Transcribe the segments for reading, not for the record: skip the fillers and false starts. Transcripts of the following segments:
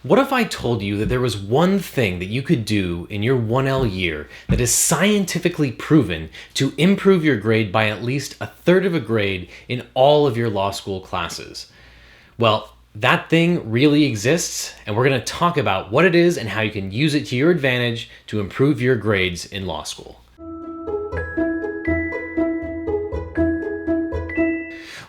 What if I told you that there was one thing that you could do in your 1L year that is scientifically proven to improve your grade by at least a third of a grade in all of your law school classes? Well, that thing really exists, and we're going to talk about what it is and how you can use it to your advantage to improve your grades in law school.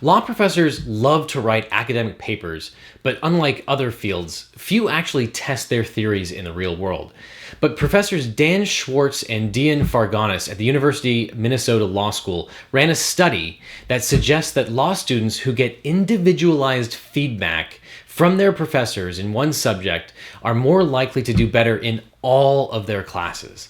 Law professors love to write academic papers, but unlike other fields, few actually test their theories in the real world. But professors Dan Schwarcz and Dion Farganis at the University of Minnesota Law School ran a study that suggests that law students who get individualized feedback from their professors in one subject are more likely to do better in all of their classes.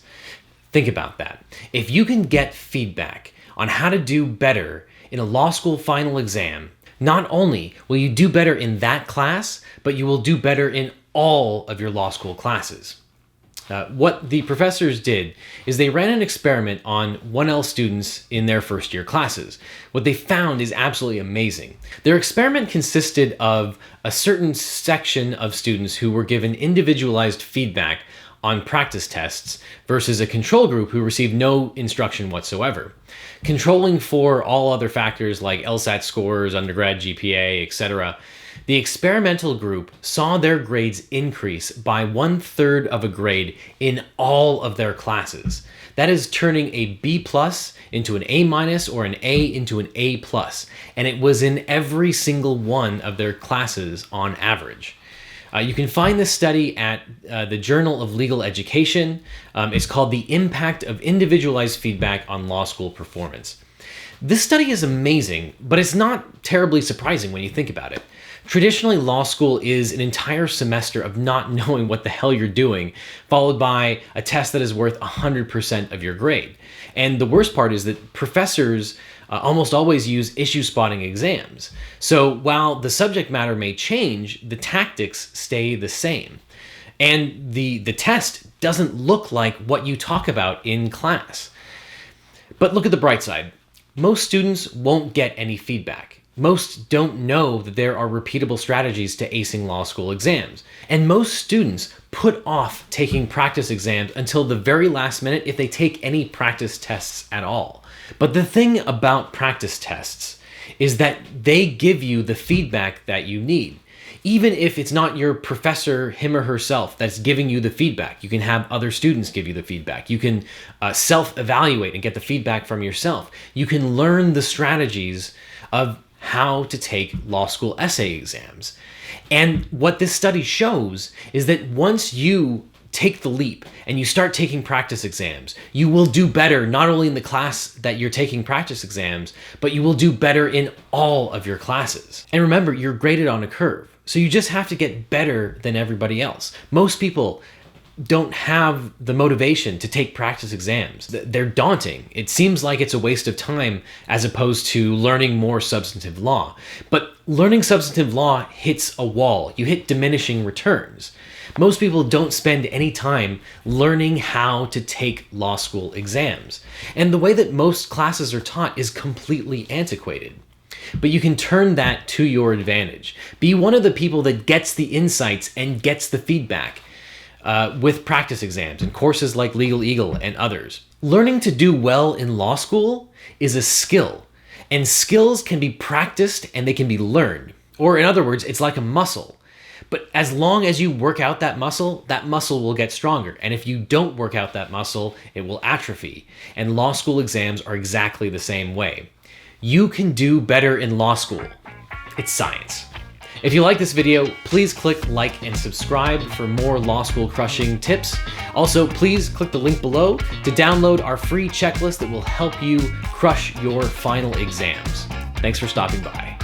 Think about that. If you can get feedback on how to do better in a law school final exam, not only will you do better in that class, but you will do better in all of your law school classes. What the professors did is they ran an experiment on 1L students in their first year classes. What they found is absolutely amazing. Their experiment consisted of a certain section of students who were given individualized feedback on practice tests versus a control group who received no instruction whatsoever. Controlling for all other factors like LSAT scores, undergrad GPA, etc., the experimental group saw their grades increase by 1/3 of a grade in all of their classes. That is turning a B+ into an A- or an A into an A+, and it was in every single one of their classes on average. You can find this study at the Journal of Legal Education. It's called The Impact of Individualized Feedback on Law School Performance. This study is amazing, but it's not terribly surprising when you think about it. Traditionally, law school is an entire semester of not knowing what the hell you're doing, followed by a test that is worth 100% of your grade. And the worst part is that professors almost always use issue spotting exams. So while the subject matter may change, the tactics stay the same. And the test doesn't look like what you talk about in class. But look at the bright side. Most students won't get any feedback. Most don't know that there are repeatable strategies to acing law school exams. And most students put off taking practice exams until the very last minute if they take any practice tests at all. But the thing about practice tests is that they give you the feedback that you need. Even if it's not your professor, him or herself, that's giving you the feedback, you can have other students give you the feedback. You can self-evaluate and get the feedback from yourself. You can learn the strategies of how to take law school essay exams. And what this study shows is that once you take the leap and you start taking practice exams, you will do better not only in the class that you're taking practice exams, but you will do better in all of your classes. And remember, you're graded on a curve, so you just have to get better than everybody else. Most people don't have the motivation to take practice exams. They're daunting. It seems like it's a waste of time as opposed to learning more substantive law. But learning substantive law hits a wall. You hit diminishing returns. Most people don't spend any time learning how to take law school exams. And the way that most classes are taught is completely antiquated. But you can turn that to your advantage. Be one of the people that gets the insights and gets the feedback with practice exams and courses like Legal Eagle and others. Learning to do well in law school is a skill, and skills can be practiced and they can be learned. Or in other words, it's like a muscle. But as long as you work out that muscle will get stronger. And if you don't work out that muscle, it will atrophy. And law school exams are exactly the same way. You can do better in law school. It's science. If you like this video, please click like and subscribe for more law school crushing tips. Also, please click the link below to download our free checklist that will help you crush your final exams. Thanks for stopping by.